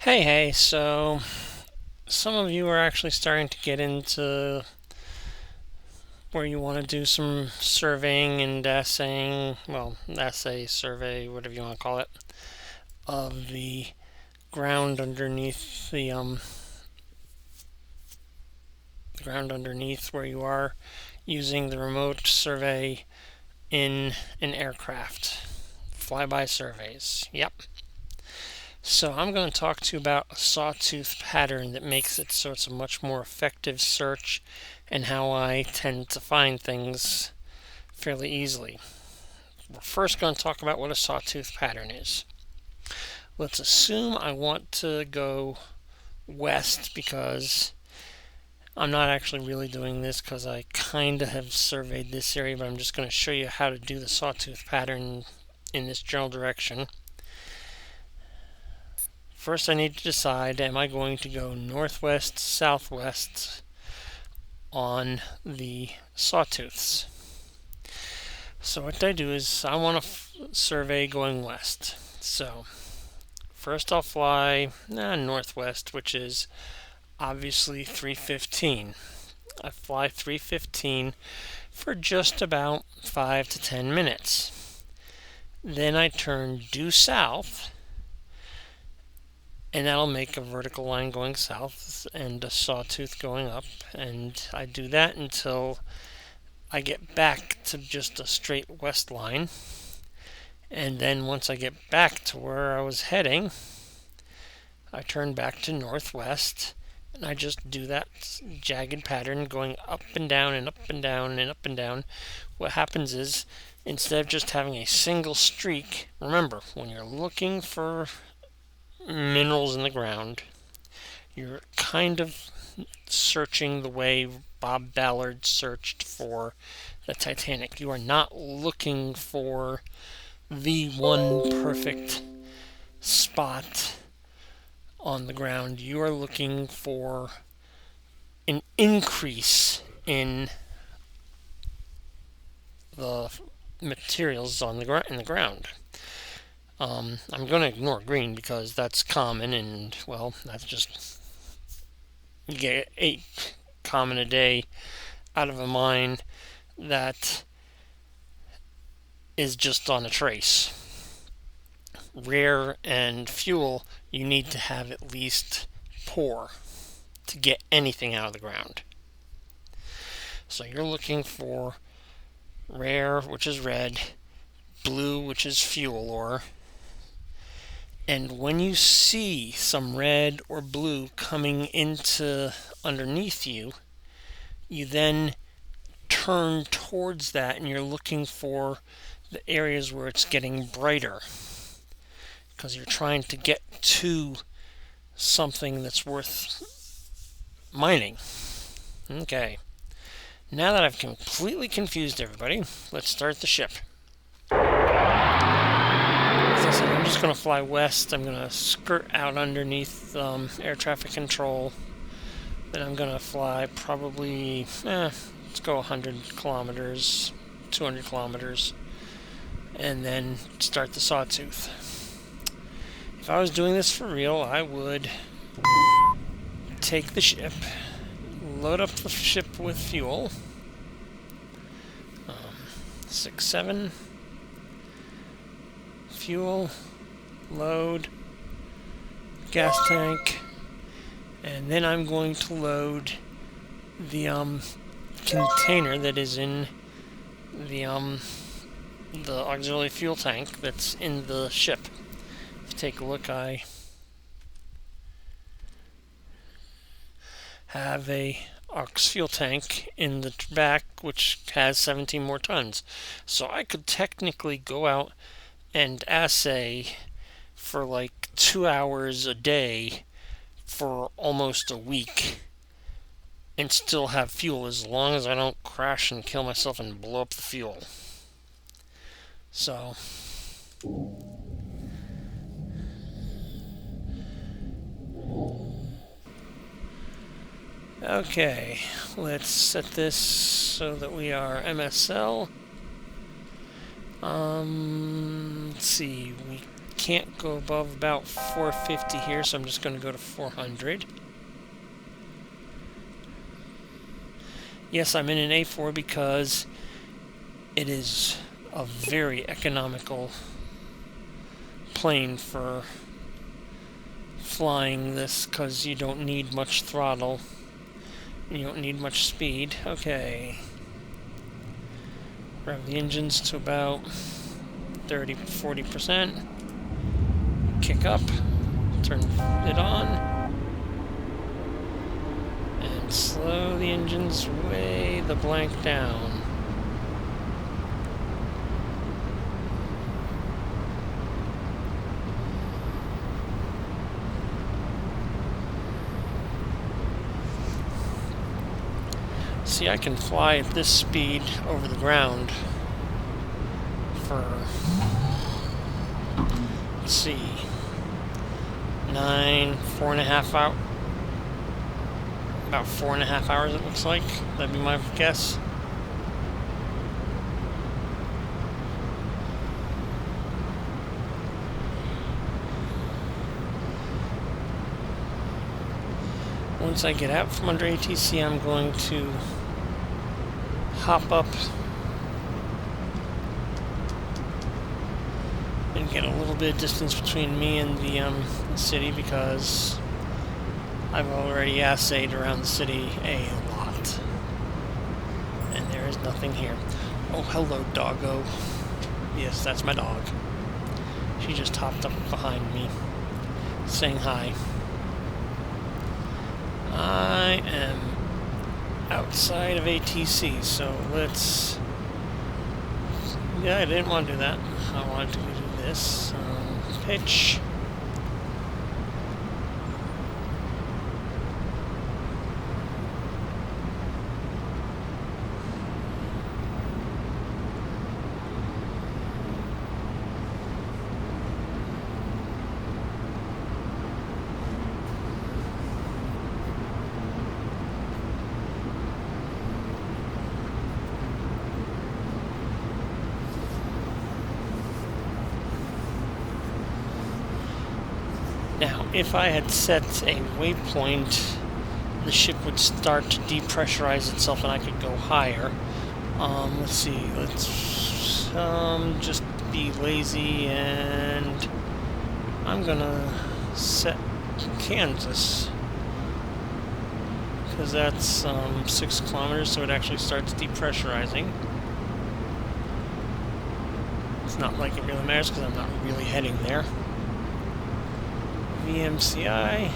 Hey, so some of you are actually starting to get into where you want to do some surveying and assaying, well, assay, survey, whatever you want to call it, of the ground underneath the ground underneath where you are using the remote survey in an aircraft. Flyby surveys. Yep. So I'm going to talk to you about a sawtooth pattern that makes it so it's a much more effective search and how I tend to find things fairly easily. We're first going to talk about what a sawtooth pattern is. Let's assume I want to go west because I'm not actually really doing this because I kind of have surveyed this area, but I'm just going to show you how to do the sawtooth pattern in this general direction. First, I need to decide, am I going to go northwest, southwest on the sawtooths? So what I do is I want to survey going west. So first I'll fly northwest, which is obviously 315. I fly 315 for just about 5 to 10 minutes. Then I turn due south, and that'll make a vertical line going south and a sawtooth going up, and I do that until I get back to just a straight west line. And then once I get back to where I was heading, I turn back to northwest, and I just do that jagged pattern going up and down and up and down and up and down. What happens is, instead of just having a single streak, remember, when you're looking for minerals in the ground, you're kind of searching the way Bob Ballard searched for the Titanic. You are not looking for the one perfect spot on the ground. You are looking for an increase in the materials on in the ground. I'm going to ignore green because that's common, and well, that's just, you get 8 common a day out of a mine that is just on a trace. Rare and fuel, you need to have at least pour to get anything out of the ground. So you're looking for rare, which is red, blue, which is fuel ore. And when you see some red or blue coming into underneath you, you then turn towards that and you're looking for the areas where it's getting brighter, because you're trying to get to something that's worth mining. Okay. Now that I've completely confused everybody, let's start the ship. As I said, I'm just going to fly west. I'm going to skirt out underneath air traffic control. Then I'm going to fly probably, let's go 100 kilometers, 200 kilometers, and then start the sawtooth. If I was doing this for real, I would take the ship, load up the ship with fuel, 6, 7, fuel, load, gas tank, and then I'm going to load the container that is in the auxiliary fuel tank that's in the ship. If you take a look, I have a aux fuel tank in the back which has 17 more tons. So I could technically go out and assay for like 2 hours a day for almost a week and still have fuel, as long as I don't crash and kill myself and blow up the fuel. So okay, let's set this so that we are MSL. Let's see, we can't go above about 450 here, so I'm just going to go to 400. Yes, I'm in an A4 because it is a very economical plane for flying this, because you don't need much throttle. You don't need much speed. Okay. Rev the engines to about 30-40%. Kick up. Turn it on. And slow the engines way the blank down. See, I can fly at this speed over the ground for, let's see, 4.5 hours, about 4.5 hours it looks like. That'd be my guess. Once I get out from under ATC, I'm going to hop up and get a little bit of distance between me and the city, because I've already assayed around the city a lot. And there is nothing here. Oh, hello, doggo. Yes, that's my dog. She just hopped up behind me, saying hi. I am outside of ATC, so let's... Yeah, I didn't want to do that. I wanted to do this. Pitch. Now, if I had set a waypoint, the ship would start to depressurize itself and I could go higher. Let's see, let's just be lazy, and I'm gonna set Kansas, because that's 6 kilometers, so it actually starts depressurizing. It's not like it really matters because I'm not really heading there. VMCI.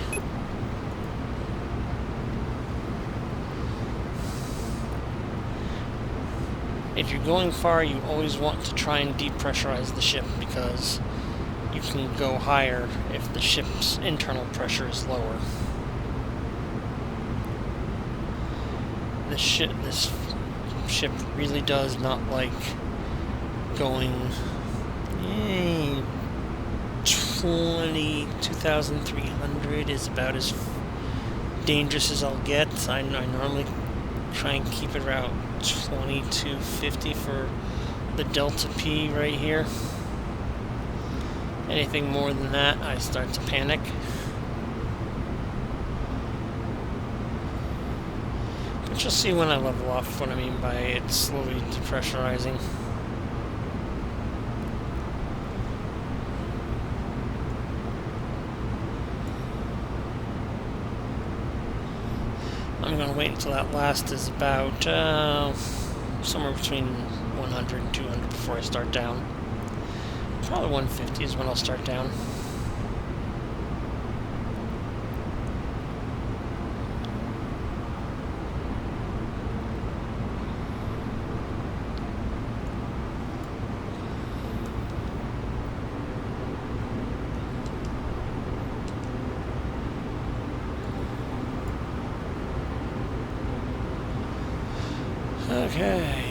If you're going far, you always want to try and depressurize the ship, because you can go higher if the ship's internal pressure is lower. This ship really does not like going 2,300 is about as dangerous as I'll get. I normally try and keep it around 2250 for the Delta P right here. Anything more than that, I start to panic. But you'll see when I level off what I mean by it slowly depressurizing. I'm going to wait until that last is about somewhere between 100 and 200 before I start down. Probably 150 is when I'll start down. Okay.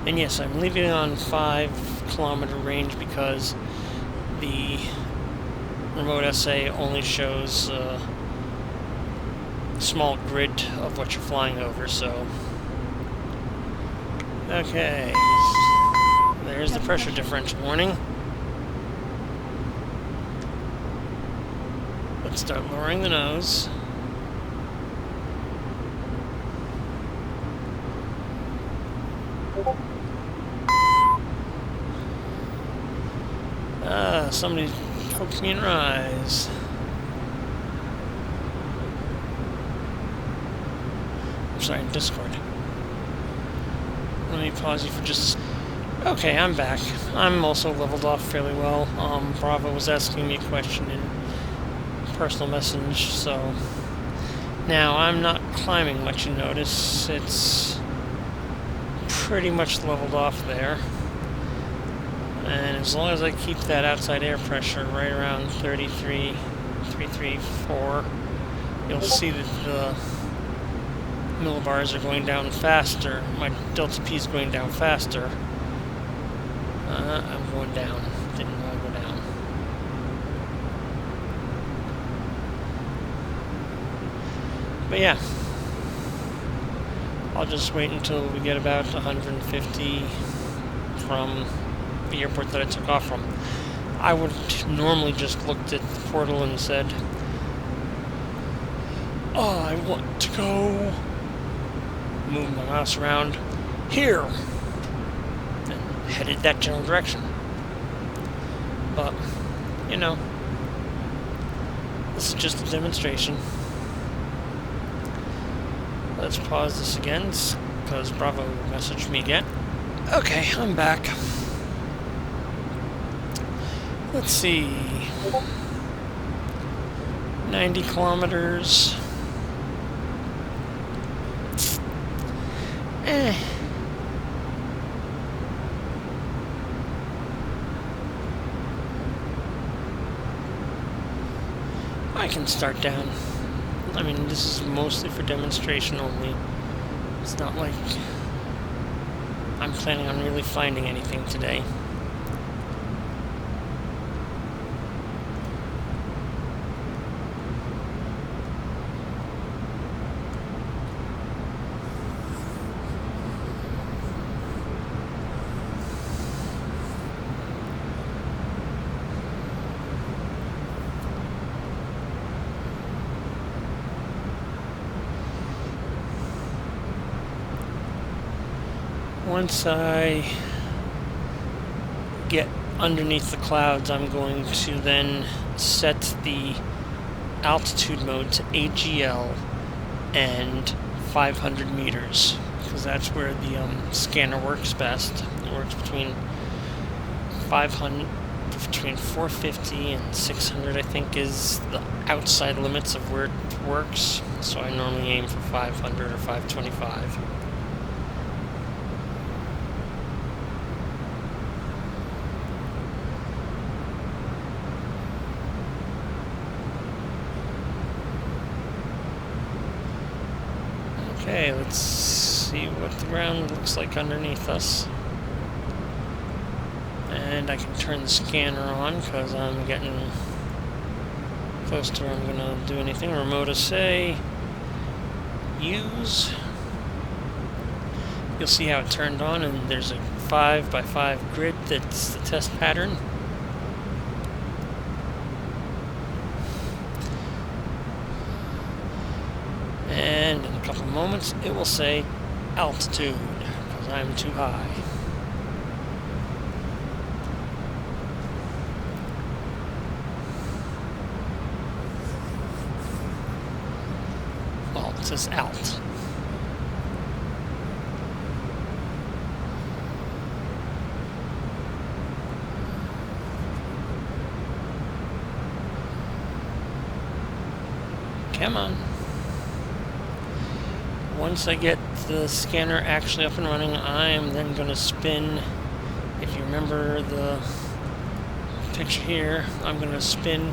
And yes, I'm leaving it on 5-kilometer range because the remote Assay only shows small grid of what you're flying over, so... Okay. There's the pressure differential warning. Let's start lowering the nose. Somebody poked me in the eyes. I'm sorry, Discord. Let me pause you for just... Okay, I'm back. I'm also leveled off fairly well. Bravo was asking me a question in personal message, so... Now, I'm not climbing much, you notice. It's pretty much leveled off there. And as long as I keep that outside air pressure right around 33.334, you'll see that the millibars are going down faster. My delta P is going down faster. I'm going down. Didn't want to go down. But yeah, I'll just wait until we get about 150 from the airport that I took off from. I would normally just looked at the portal and said, "Oh, I want to go." Move my mouse around here and headed that general direction. But, you know, this is just a demonstration. Let's pause this again because Bravo messaged me again. Okay, I'm back. Let's see. 90 kilometers. I can start down. I mean, this is mostly for demonstration only. It's not like I'm planning on really finding anything today. Once I get underneath the clouds, I'm going to then set the altitude mode to AGL and 500 meters, because that's where the scanner works best. It works between 450 and 600, I think, is the outside limits of where it works. So I normally aim for 500 or 525. Okay, let's see what the ground looks like underneath us. And I can turn the scanner on because I'm getting close to where I'm going to do anything. Remote Assay. Use. You'll see how it turned on, and there's a 5x5 grid that's the test pattern. And in a couple of moments, it will say altitude, because I'm too high. Well, it says alt. Come on. Once I get the scanner actually up and running, I am then going to spin. If you remember the picture here, I'm going to spin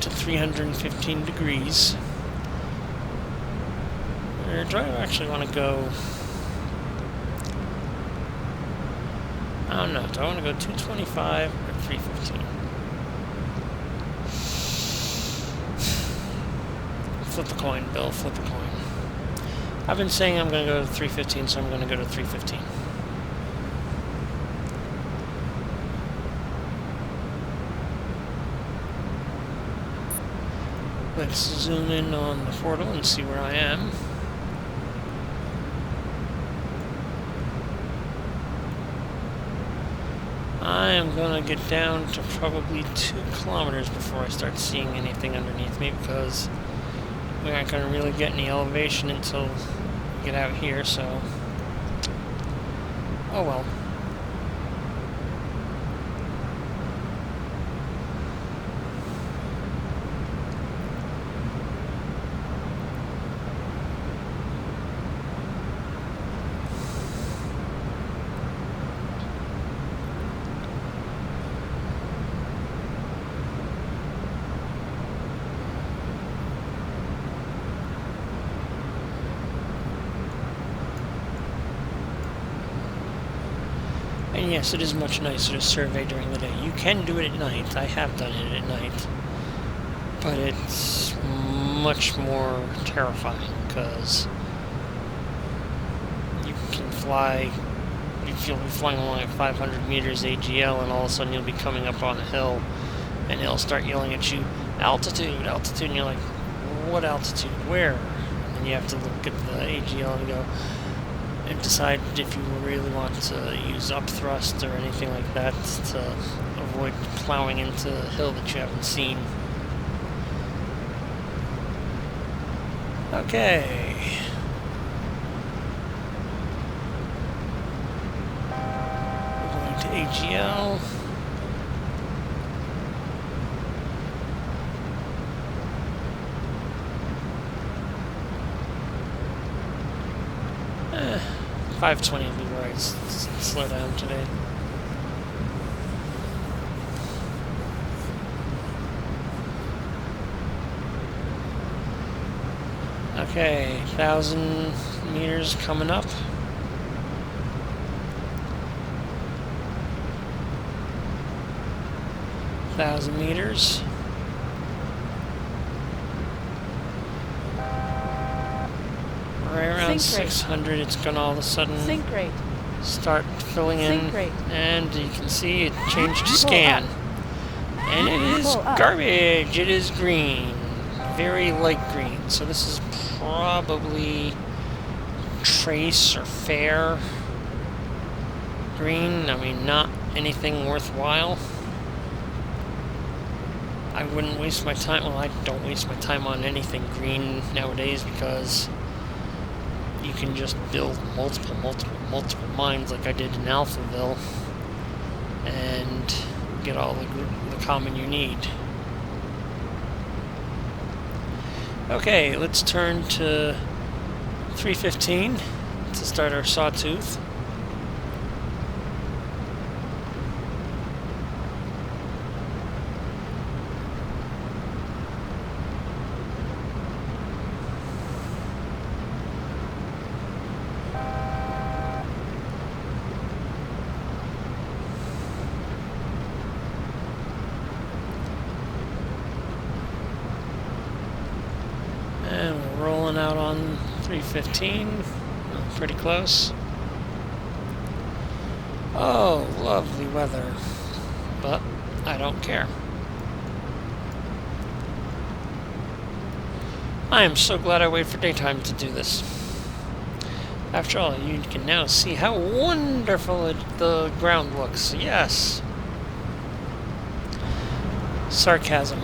to 315 degrees. Where do I actually want to go? I don't know. Do I want to go 225 or 315? Flip a coin, Bill, flip a coin. I've been saying I'm going to go to 315, so I'm going to go to 315. Let's zoom in on the portal and see where I am. I am going to get down to probably 2 kilometers before I start seeing anything underneath me, because we aren't going to really get any elevation until we get out here, so... oh well. And yes, it is much nicer to survey during the day. You can do it at night. I have done it at night. But it's much more terrifying, because you can fly, you'll be flying along at 500 meters AGL, and all of a sudden you'll be coming up on a hill, and it'll start yelling at you, altitude, altitude, and you're like, what altitude, where? And then you have to look at the AGL and go, and decide if you really want to use up thrust or anything like that to avoid plowing into a hill that you haven't seen. Okay. We're going to AGL. Eh, 520 will be where I slow down today. Okay, 1,000 meters coming up. Thousand meters. Right around 600, it's gonna all of a sudden start filling in, and you can see it changed to scan. And it is garbage. It is green, very light green. So this is probably trace or fair green. I mean, not anything worthwhile. I wouldn't waste my time. Well, I don't waste my time on anything green nowadays, because you can just build multiple mines like I did in Alphaville and get all the common you need. Okay, let's turn to 315 to start our sawtooth. And we're rolling out on 315, pretty close. Oh, lovely weather, but I don't care. I am so glad I waited for daytime to do this. After all, you can now see how wonderful the ground looks. Yes. Sarcasm.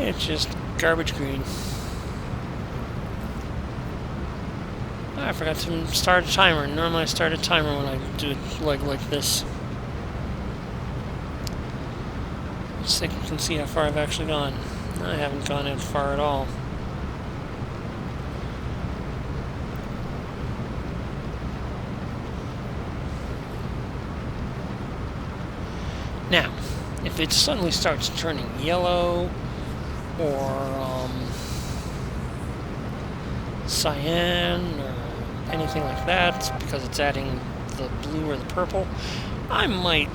It's just garbage green. I forgot to start a timer. Normally I start a timer when I do a leg like this. Let's see if you can see how far I've actually gone. I haven't gone in far at all. Now, If it suddenly starts turning yellow or cyan or anything like that because it's adding the blue or the purple, I might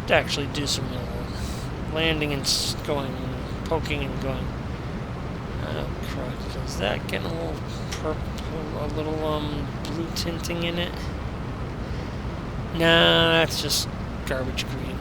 actually do some landing and poking and going. Oh crap! Is that getting a little purple, a little blue tinting in it? Nah, that's just garbage green.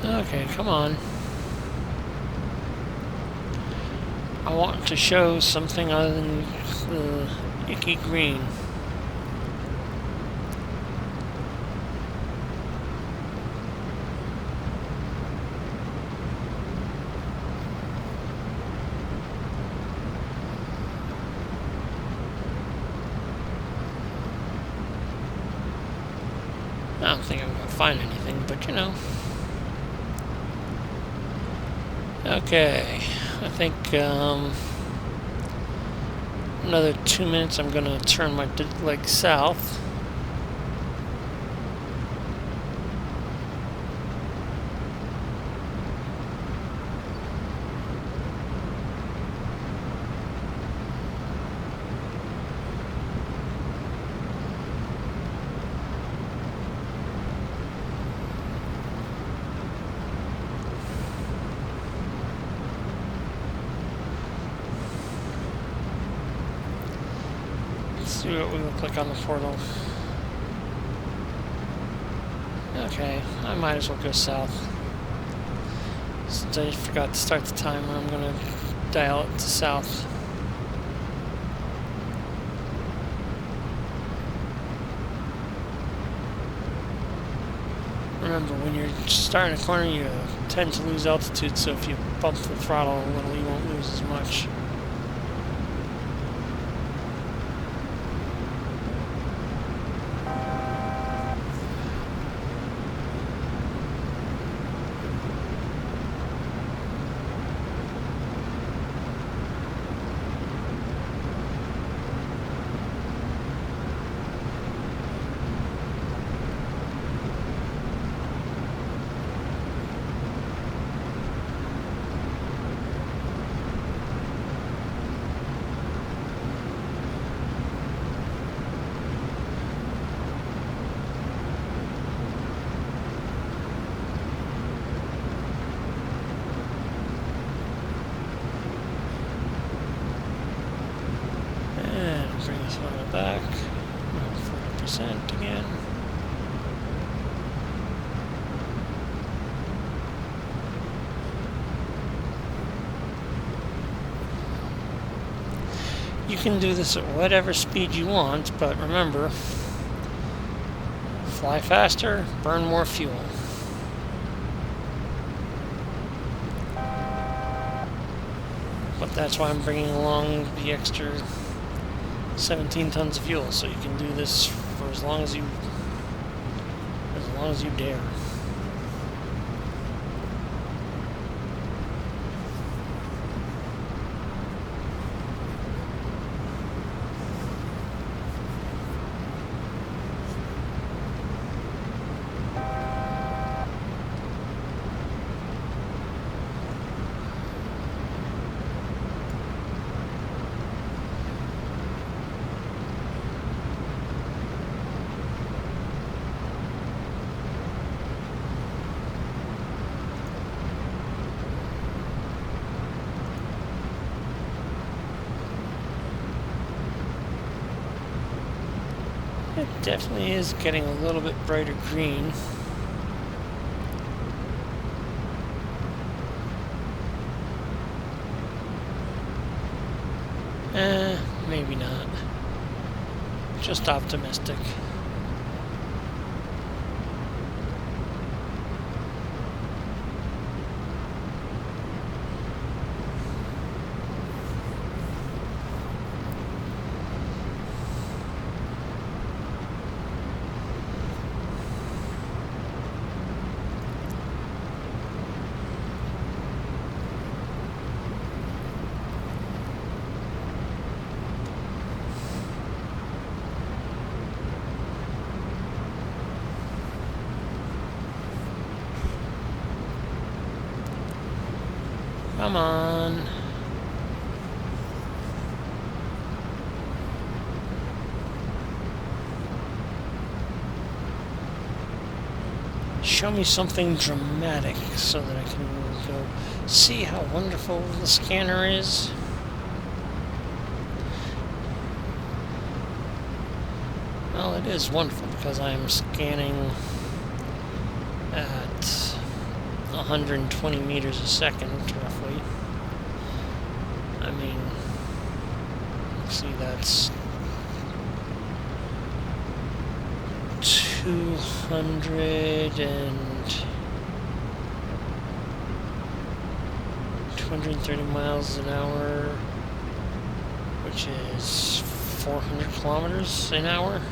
Okay, come on. I want to show something other than the icky green. I don't think I'm going to find anything, but you know. Okay, I think another 2 minutes I'm going to turn my leg south. See what we look like on the portal. Okay, I might as well go south. Since I forgot to start the timer, I'm gonna dial it to south. Remember, when you're starting a corner, you tend to lose altitude, so if you bump the throttle a little, you won't lose as much. Bring this one back. 40% again. You can do this at whatever speed you want, but remember, fly faster, burn more fuel. But that's why I'm bringing along the extra 17 tons of fuel, so you can do this for as long as you dare. It definitely is getting a little bit brighter green. Maybe not. Just optimistic. Come on. Show me something dramatic so that I can go see how wonderful the scanner is. Well, it is wonderful because I'm scanning at 120 meters a second, roughly. I mean, see, that's 230 miles an hour, which is 400 kilometers an hour.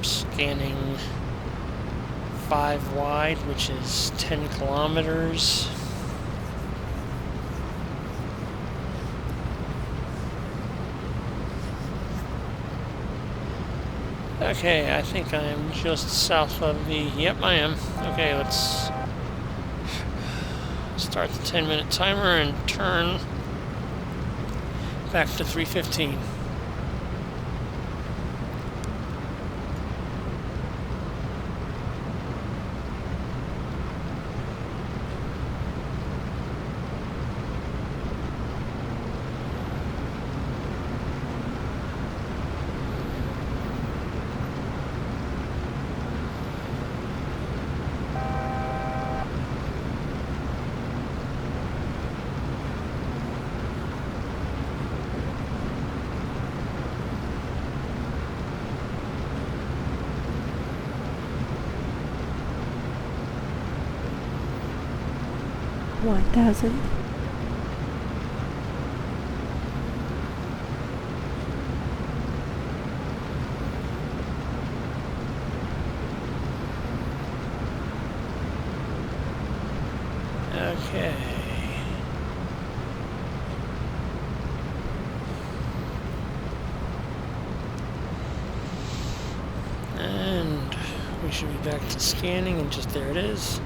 Scanning 5 wide, which is 10 kilometers. Okay, I think I am just south of the... Yep, I am. Okay, let's start the 10-minute timer and turn back to 315. $1,000. Okay. And we should be back to scanning, and just there it is.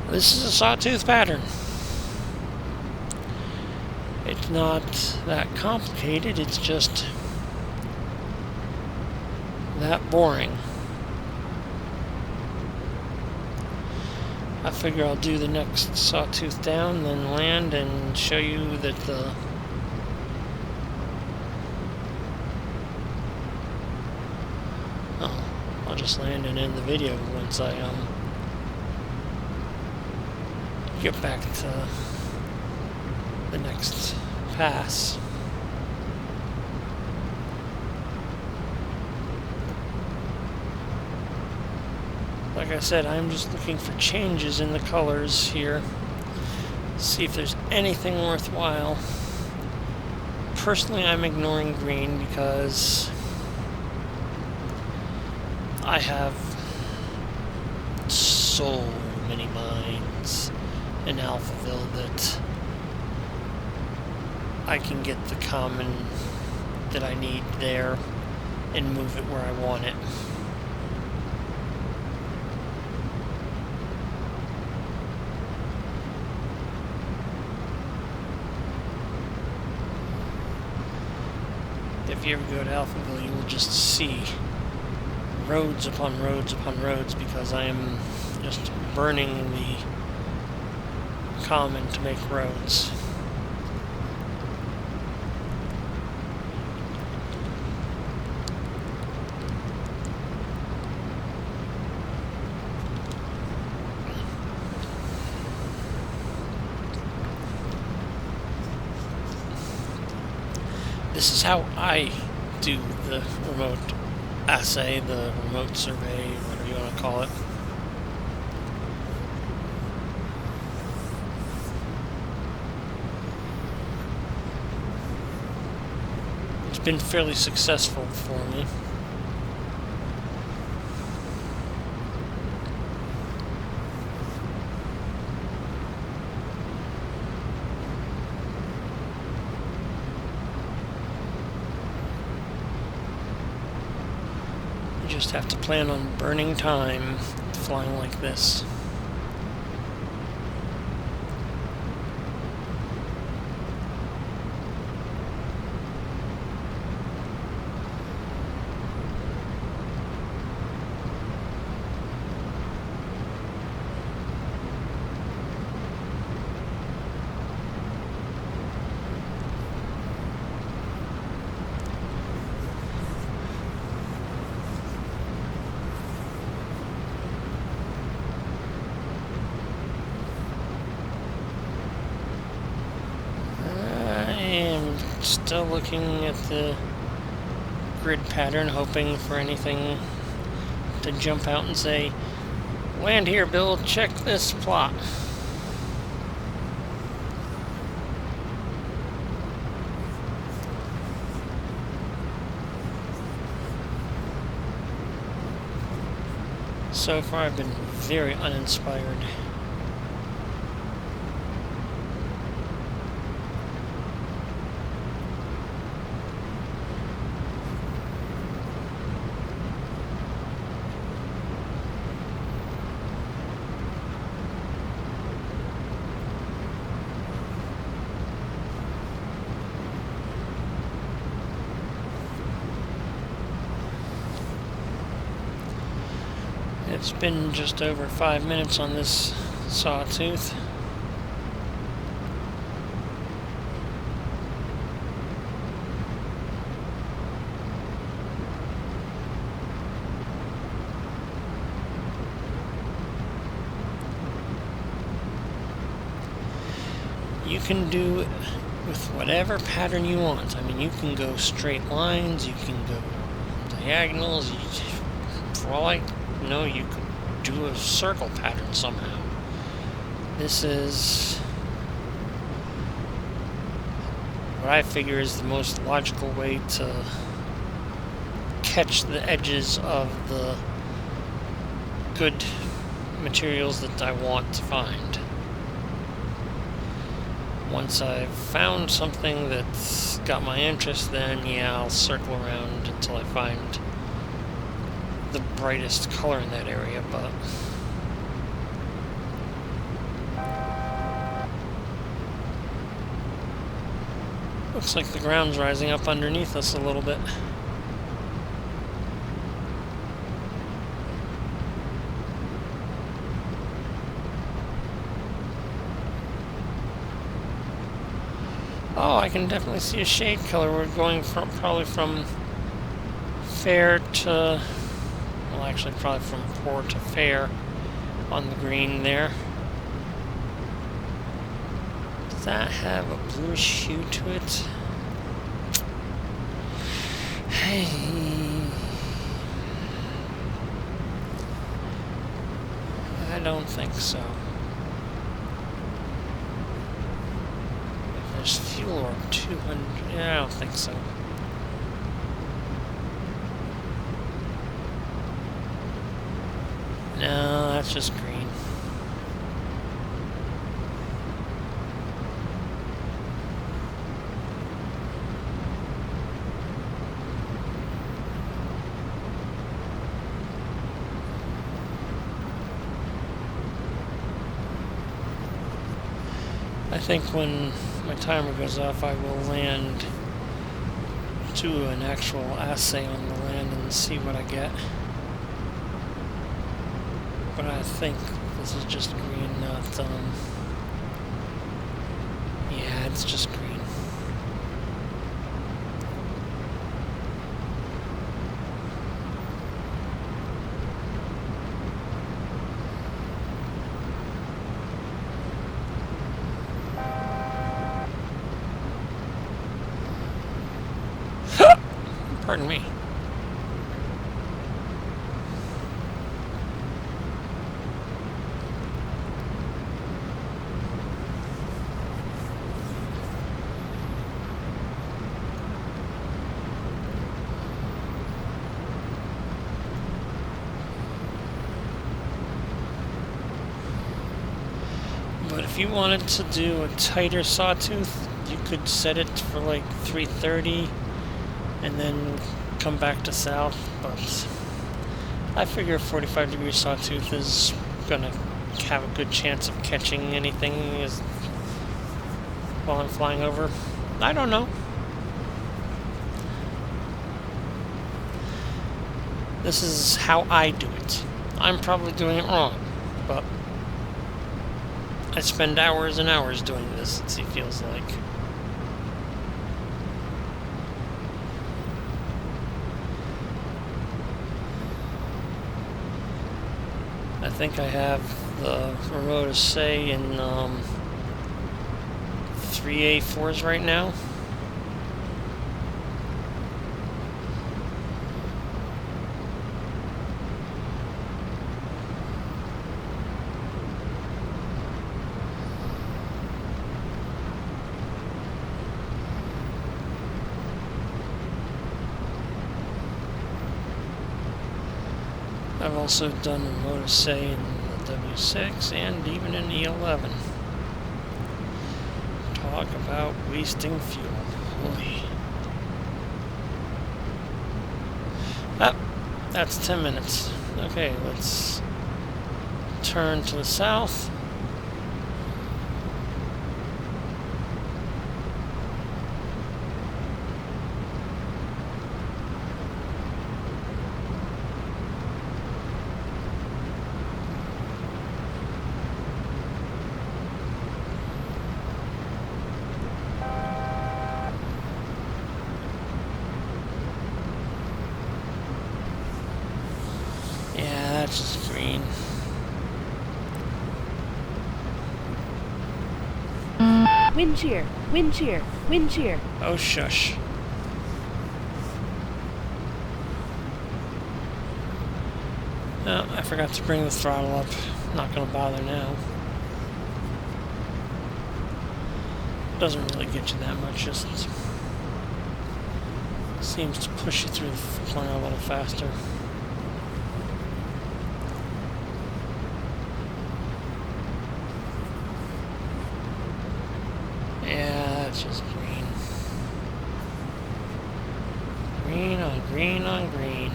This is a sawtooth pattern. It's not that complicated, it's just that boring. I figure I'll do the next sawtooth down, then land and show you that the I'll just land and end the video once I get back to the next pass. Like I said, I'm just looking for changes in the colors here. See if there's anything worthwhile. Personally, I'm ignoring green because I have so many mines in Alphaville that I can get the common that I need there and move it where I want it. If you ever go to Alphaville, you will just see roads upon roads upon roads because I am just burning the common to make roads. this is how I do the remote assay, the remote survey, whatever you want to call it. It's been fairly successful for me. You just have to plan on burning time flying like this. Still looking at the grid pattern, hoping for anything to jump out and say, "Land here, Bill, check this plot." So far I've been very uninspired. It's been just over 5 minutes on this sawtooth. You can do it with whatever pattern you want. I mean, you can go straight lines, you can go diagonals. For all I know, you could do a circle pattern somehow. This is what I figure is the most logical way to catch the edges of the good materials that I want to find. Once I've found something that's got my interest, then yeah, I'll circle around until I find the brightest color in that area, but looks like the ground's rising up underneath us a little bit. Oh, I can definitely see a shade color. We're going from probably from fair to, well, actually probably from poor to fair on the green there. Does that have a bluish hue to it? Hey. I don't think so. There's fuel or 200. Yeah, I don't think so. No, that's just green. I think when my timer goes off, I will land to an actual assay on the land and see what I get. But I think this is just green, not, yeah, it's just green. Pardon me. But if you wanted to do a tighter sawtooth, you could set it for like 330 and then come back to south. But I figure a 45-degree sawtooth is gonna have a good chance of catching anything while I'm flying over. I don't know. This is how I do it. I'm probably doing it wrong, but I spend hours and hours doing this, it feels like. I think I have the remote Assay in 3A4s right now. I've also done remote Assay in the W6 and even in E11. Talk about wasting fuel. Boy. Ah, that's 10 minutes. Okay, let's turn to the south. That's just green. Wind shear, wind shear, wind shear. Oh, shush. Oh, I forgot to bring the throttle up. Not gonna bother now. Doesn't really get you that much, just seems to push you through the corner a little faster. Yeah, that's just green. Green on green on green.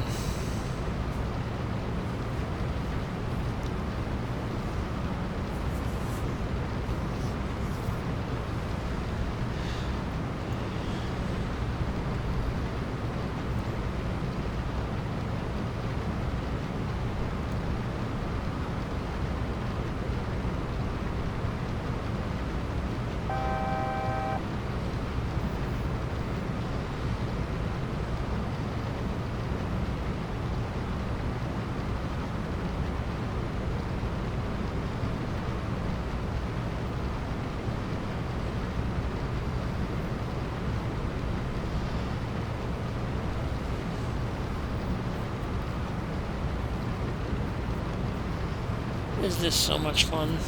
Is this so much fun?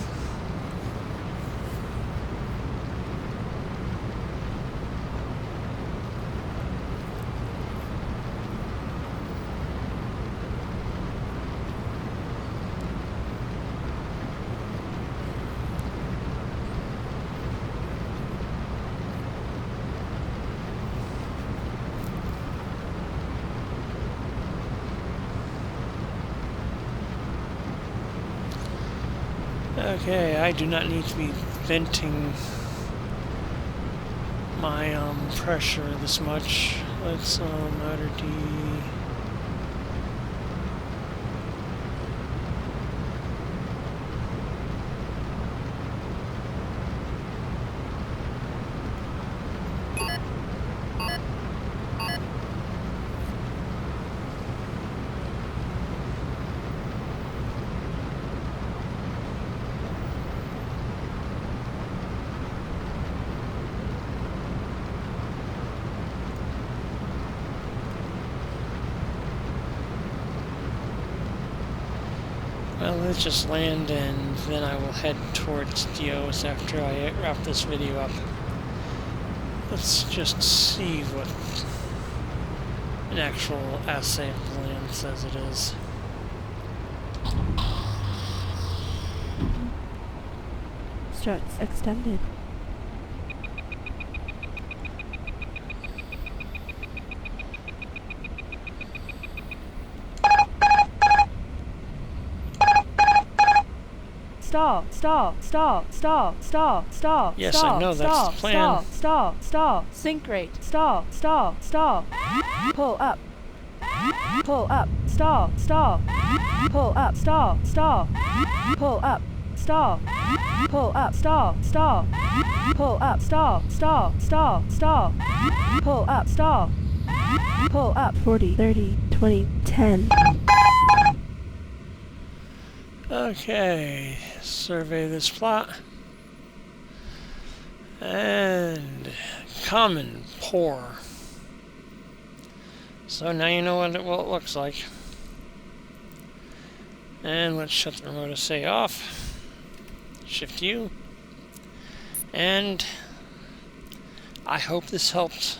Okay, I do not need to be venting my pressure this much. Let's motor D. let's just land and then I will head towards Dios after I wrap this video up. Let's just see what an actual assay of the land says it is. Struts extended. Stall, stall, stall, stall, stall, stall. Yes, stall, I know, that's stall, the plan. Stall, stall, sink rate. Stall, stall, stall. Pull up. Pull up. Stall, stall. Pull up. Stall, stall. Pull up. Stall. Pull up. Stall, stall. Pull up. Stall, stall, stall, stall. Pull up. Stall. Pull up. 40, 30, 20, 10. Okay, survey this plot. And common, poor. So now you know what it looks like. And let's shut the remote assay off. Shift U. And I hope this helped